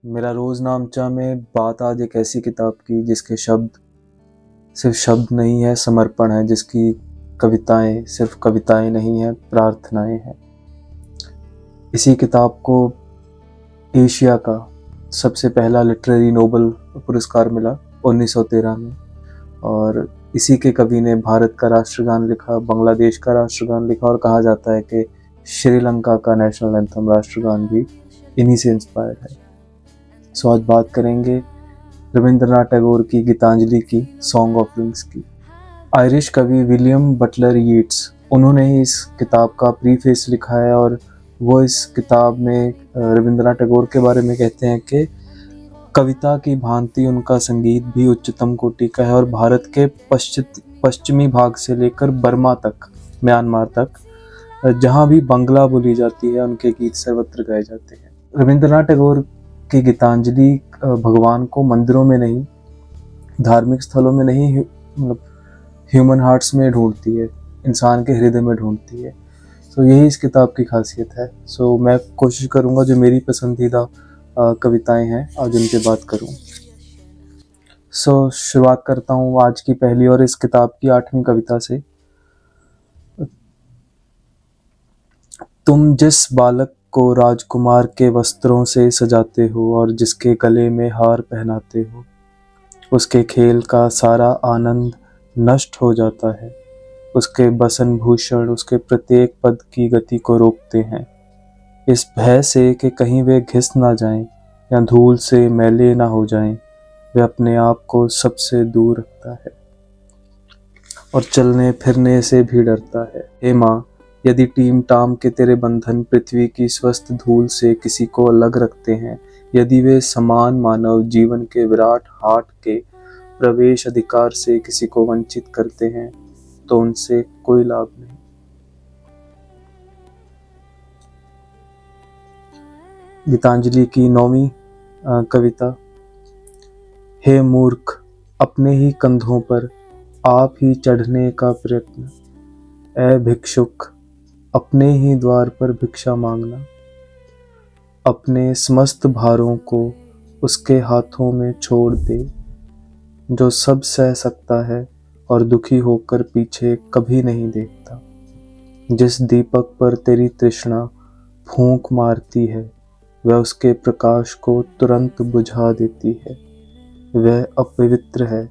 मेरा रोज़नामचा में बात आज एक ऐसी किताब की जिसके शब्द सिर्फ शब्द नहीं है, समर्पण है, जिसकी कविताएं सिर्फ कविताएं नहीं है, प्रार्थनाएं हैं। इसी किताब को एशिया का सबसे पहला लिटरेरी नोबेल पुरस्कार मिला 1913 में, और इसी के कवि ने भारत का राष्ट्रगान लिखा, बांग्लादेश का राष्ट्रगान लिखा, और कहा जाता है कि श्रीलंका का नेशनल एंथम राष्ट्रगान भी इन्हीं से इंस्पायर है। सो आज बात करेंगे रविंद्रनाथ टैगोर की गीतांजलि की, सॉन्ग ऑफ विंग्स की। आयरिश कवि विलियम बटलर यीट्स, उन्होंने ही इस किताब का प्रीफेस लिखा है, और वो इस किताब में रविंद्रनाथ टैगोर के बारे में कहते हैं कि कविता की भांति उनका संगीत भी उच्चतम कोटि का है, और भारत के पश्चिमी भाग से लेकर बर्मा तक, म्यांमार तक, जहाँ भी बांग्ला बोली जाती है, उनके गीत सर्वत्र गाए जाते हैं। रविंद्रनाथ टैगोर की गीतांजलि भगवान को मंदिरों में नहीं, धार्मिक स्थलों में नहीं, मतलब ह्यूमन हार्ट्स में ढूंढती है, इंसान के हृदय में ढूंढती है। तो यही इस किताब की खासियत है। सो मैं कोशिश करूँगा जो मेरी पसंदीदा कविताएं हैं आज उन पे बात करूँ। सो शुरुआत करता हूँ आज की पहली और इस किताब की 8वीं कविता से। तुम जिस बालक को राजकुमार के वस्त्रों से सजाते हो और जिसके गले में हार पहनाते हो, उसके खेल का सारा आनंद नष्ट हो जाता है। उसके बसन भूषण उसके प्रत्येक पद की गति को रोकते हैं, इस भय से कि कहीं वे घिस ना जाएं या धूल से मैले ना हो जाएं। वे अपने आप को सबसे दूर रखता है और चलने फिरने से भी डरता है। हे माँ, यदि टीम टाम के तेरे बंधन पृथ्वी की स्वस्थ धूल से किसी को अलग रखते हैं, यदि वे समान मानव जीवन के विराट हाट के प्रवेश अधिकार से किसी को वंचित करते हैं, तो उनसे कोई लाभ नहीं। गीतांजलि की 9वीं कविता। हे मूर्ख, अपने ही कंधों पर आप ही चढ़ने का प्रयत्न। ऐ भिक्षुक, अपने ही द्वार पर भिक्षा मांगना। अपने समस्त भारों को उसके हाथों में छोड़ दे, जो सब सह सकता है और दुखी होकर पीछे कभी नहीं देखता। जिस दीपक पर तेरी तृष्णा फूंक मारती है, वह उसके प्रकाश को तुरंत बुझा देती है। वह अपवित्र है,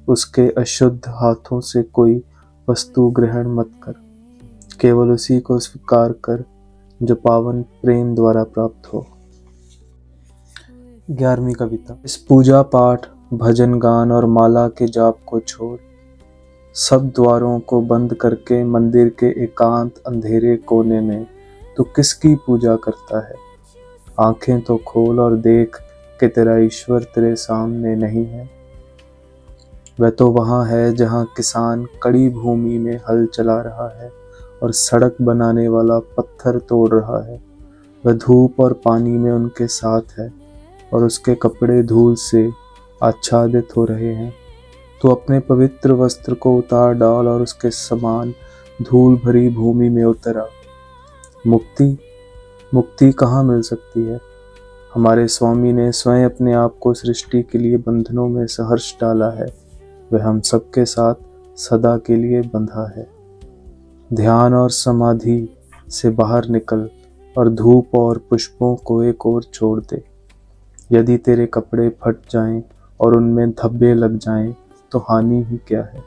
उसके अशुद्ध हाथों से कोई वस्तु ग्रहण मत कर। केवल उसी को स्वीकार कर जो पावन प्रेम द्वारा प्राप्त हो। 11वीं कविता। इस पूजा पाठ, भजन गान और माला के जाप को छोड़, सब द्वारों को बंद करके मंदिर के एकांत अंधेरे कोने में तू किसकी पूजा करता है? आंखें तो खोल और देख कि तेरा ईश्वर तेरे सामने नहीं है। वह तो वहाँ है जहाँ किसान कड़ी भूमि में हल चला रहा है और सड़क बनाने वाला पत्थर तोड़ रहा है। वह धूप और पानी में उनके साथ है और उसके कपड़े धूल से आच्छादित हो रहे हैं। तो अपने पवित्र वस्त्र को उतार डाल और उसके समान धूल भरी भूमि में उतरा। मुक्ति कहाँ मिल सकती है? हमारे स्वामी ने स्वयं अपने आप को सृष्टि के लिए बंधनों में सहर्ष डाला है। वह हम सबके साथ सदा के लिए बंधा है। ध्यान और समाधि से बाहर निकल और धूप और पुष्पों को एक ओर छोड़ दे। यदि तेरे कपड़े फट जाएं और उनमें धब्बे लग जाएं, तो हानि ही क्या है?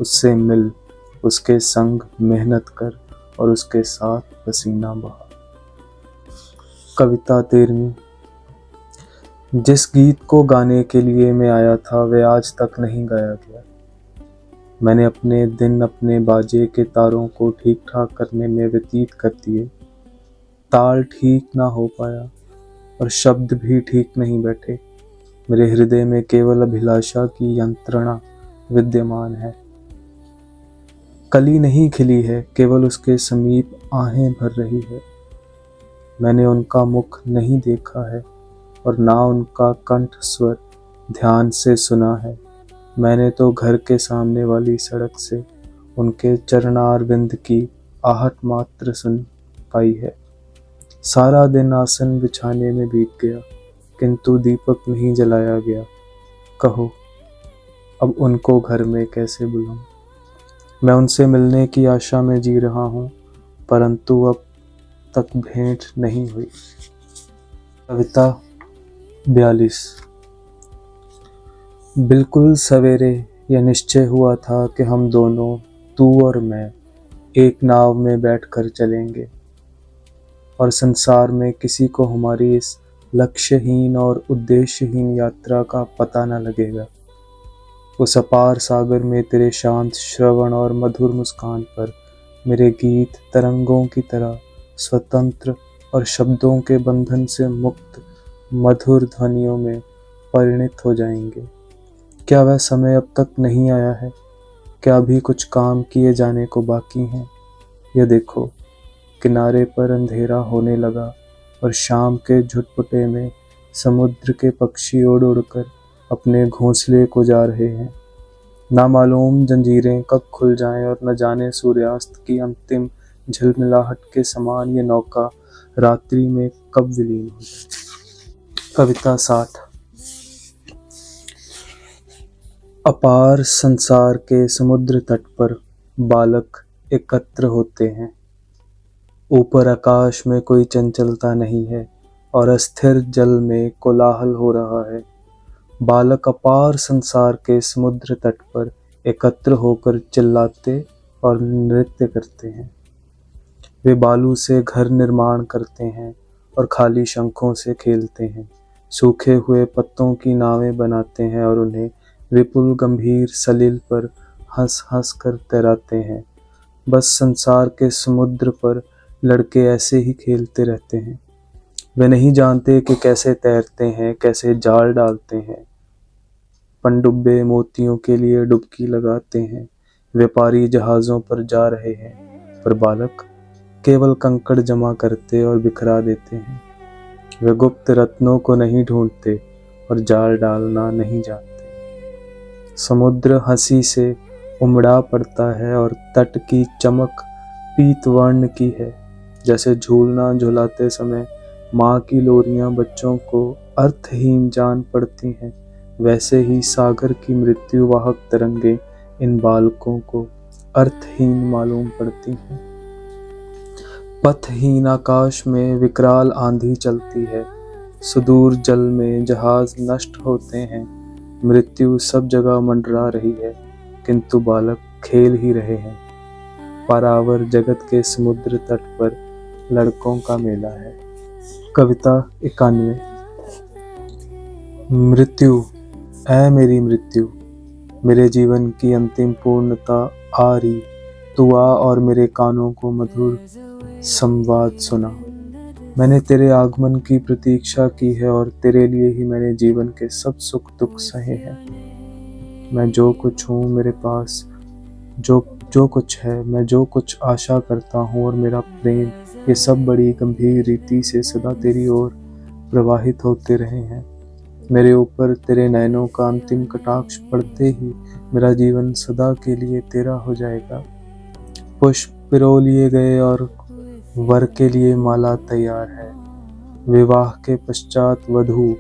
उससे मिल, उसके संग मेहनत कर और उसके साथ पसीना बहा। कविता 13वीं। जिस गीत को गाने के लिए मैं आया था, वह आज तक नहीं गाया गया। मैंने अपने दिन अपने बाजे के तारों को ठीक ठाक करने में व्यतीत कर दिए। ताल ठीक ना हो पाया और शब्द भी ठीक नहीं बैठे। मेरे हृदय में केवल अभिलाषा की यंत्रणा विद्यमान है। कली नहीं खिली है, केवल उसके समीप आहें भर रही है। मैंने उनका मुख नहीं देखा है और ना उनका कंठ स्वर ध्यान से सुना है। मैंने तो घर के सामने वाली सड़क से उनके चरणारविंद की आहट मात्र सुन पाई है। सारा दिन आसन बिछाने में बीत गया, किंतु दीपक नहीं जलाया गया। कहो अब उनको घर में कैसे बुलाऊं? मैं उनसे मिलने की आशा में जी रहा हूँ, परंतु अब तक भेंट नहीं हुई। कविता 42। बिल्कुल सवेरे यह निश्चय हुआ था कि हम दोनों, तू और मैं, एक नाव में बैठकर चलेंगे और संसार में किसी को हमारी इस लक्ष्यहीन और उद्देश्यहीन यात्रा का पता न लगेगा। उस अपार सागर में तेरे शांत श्रवण और मधुर मुस्कान पर मेरे गीत तरंगों की तरह स्वतंत्र और शब्दों के बंधन से मुक्त मधुर ध्वनियों में परिणित हो जाएंगे। क्या वह समय अब तक नहीं आया है? क्या अभी कुछ काम किए जाने को बाकी हैं? यह देखो, किनारे पर अंधेरा होने लगा और शाम के झुटपुटे में समुद्र के पक्षी उड़ उड़कर अपने घोंसले को जा रहे हैं। ना मालूम जंजीरें कब खुल जाएं और न जाने सूर्यास्त की अंतिम झिलमिलाहट के समान ये नौका रात्रि में कब विलीन हो जाए। कविता 60। अपार संसार के समुद्र तट पर बालक एकत्र होते हैं। ऊपर आकाश में कोई चंचलता नहीं है और अस्थिर जल में कोलाहल हो रहा है। बालक अपार संसार के समुद्र तट पर एकत्र होकर चिल्लाते और नृत्य करते हैं। वे बालू से घर निर्माण करते हैं और खाली शंखों से खेलते हैं। सूखे हुए पत्तों की नावें बनाते हैं और उन्हें विपुल गंभीर सलील पर हंस हंस कर तैराते हैं। बस संसार के समुद्र पर लड़के ऐसे ही खेलते रहते हैं। वे नहीं जानते कि कैसे तैरते हैं, कैसे जाल डालते हैं। पनडुब्बे मोतियों के लिए डुबकी लगाते हैं। व्यापारी जहाज़ों पर जा रहे हैं, पर बालक केवल कंकड़ जमा करते और बिखरा देते हैं। वे गुप्त रत्नों को नहीं ढूंढते और जाल डालना नहीं जानते। समुद्र हंसी से उमड़ा पड़ता है और तट की चमक पीत वर्ण की है। जैसे झूलना झुलाते समय माँ की लोरियां बच्चों को अर्थहीन जान पड़ती हैं, वैसे ही सागर की मृत्युवाहक तरंगे इन बालकों को अर्थहीन मालूम पड़ती हैं। पथहीन आकाश में विकराल आंधी चलती है। सुदूर जल में जहाज नष्ट होते हैं। मृत्यु सब जगह मंडरा रही है, किंतु बालक खेल ही रहे हैं। पारावर जगत के समुद्र तट पर लड़कों का मेला है। कविता 91। मृत्यु, ऐ मेरी मृत्यु, मेरे जीवन की अंतिम पूर्णता आ रही। तू आ और मेरे कानों को मधुर संवाद सुना। मैंने तेरे आगमन की प्रतीक्षा की है और तेरे लिए ही मैंने जीवन के सब सुख दुख सहे हैं। मैं जो कुछ हूँ, मेरे पास जो कुछ है, मैं जो कुछ आशा करता हूँ और मेरा प्रेम, ये सब बड़ी गंभीर रीति से सदा तेरी ओर प्रवाहित होते रहे हैं। मेरे ऊपर तेरे नयनों का अंतिम कटाक्ष पड़ते ही मेरा जीवन सदा के लिए तेरा हो जाएगा। पुष्प पिरो लिए गए और वर के लिए माला तैयार है। विवाह के पश्चात वधू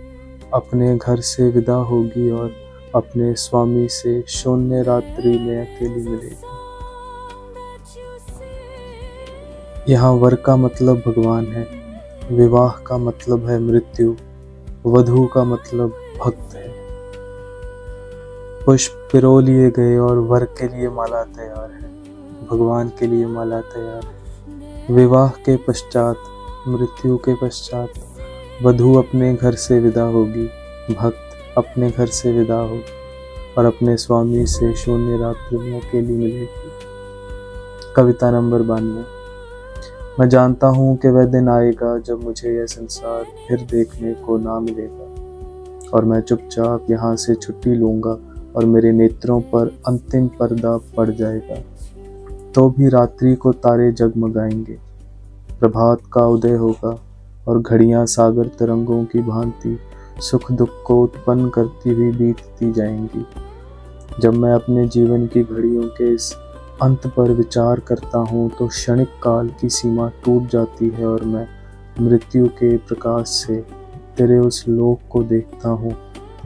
अपने घर से विदा होगी और अपने स्वामी से शून्य रात्रि में अकेली मिलेगी। यहाँ वर का मतलब भगवान है, विवाह का मतलब है मृत्यु, वधू का मतलब भक्त है। पुष्प पिरो लिए गए और वर के लिए माला तैयार है, भगवान के लिए माला तैयार है। विवाह के पश्चात, मृत्यु के पश्चात वधू अपने घर से विदा होगी, भक्त अपने घर से विदा होगी और अपने स्वामी से शून्य रात्रि में अकेली मिलेगी। कविता नंबर 92। मैं जानता हूँ कि वह दिन आएगा जब मुझे यह संसार फिर देखने को ना मिलेगा और मैं चुपचाप यहाँ से छुट्टी लूँगा और मेरे नेत्रों पर अंतिम पर्दा पड़ जाएगा। तो भी रात्रि को तारे जगमगाएंगे, प्रभात का उदय होगा और घड़ियां सागर तरंगों की भांति सुख दुख को उत्पन्न करती हुई बीतती जाएंगी। जब मैं अपने जीवन की घड़ियों के इस अंत पर विचार करता हूँ तो क्षणिक काल की सीमा टूट जाती है और मैं मृत्यु के प्रकाश से तेरे उस लोक को देखता हूँ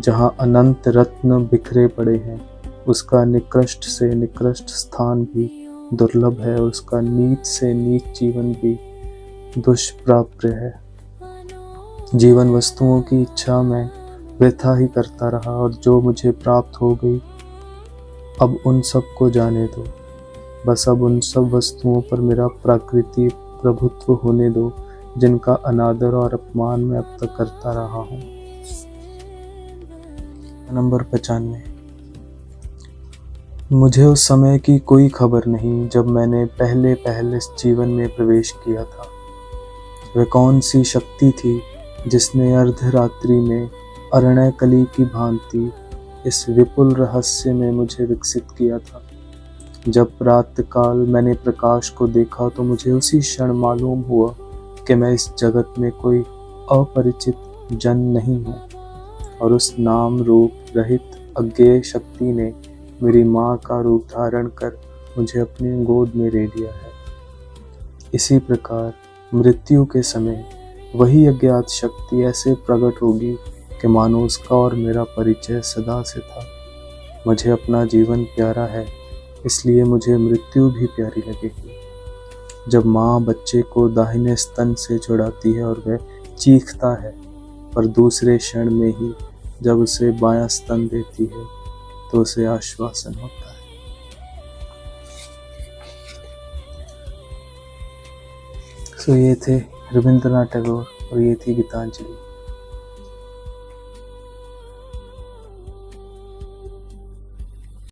जहाँ अनंत रत्न बिखरे पड़े हैं। उसका निकृष्ट से निकृष्ट स्थान भी दुर्लभ है, उसका नीच से नीच जीवन भी दुष्प्राप्य है। जीवन वस्तुओं की इच्छा में वृथा ही करता रहा, और जो मुझे प्राप्त हो गई अब उन सब को जाने दो। बस अब उन सब वस्तुओं पर मेरा प्राकृतिक प्रभुत्व होने दो जिनका अनादर और अपमान मैं अब तक करता रहा हूँ। नंबर 95। मुझे उस समय की कोई खबर नहीं जब मैंने पहले इस जीवन में प्रवेश किया था। वह कौन सी शक्ति थी जिसने अर्धरात्रि में अरणय कली की भांति इस विपुल रहस्य में मुझे विकसित किया था। जब प्रातःकाल मैंने प्रकाश को देखा तो मुझे उसी क्षण मालूम हुआ कि मैं इस जगत में कोई अपरिचित जन नहीं हूँ, और उस नाम रूप रहित अज्ञेय शक्ति ने मेरी माँ का रूप धारण कर मुझे अपनी गोद में ले लिया है। इसी प्रकार मृत्यु के समय वही अज्ञात शक्ति ऐसे प्रकट होगी कि मानो उसका और मेरा परिचय सदा से था। मुझे अपना जीवन प्यारा है, इसलिए मुझे मृत्यु भी प्यारी लगेगी। जब माँ बच्चे को दाहिने स्तन से छुड़ाती है और वह चीखता है, पर दूसरे क्षण में ही जब उसे बायां स्तन देती है तो उसे आश्वासन होता है। ये थे रविंद्रनाथ टैगोर और ये थी गीतांजलि।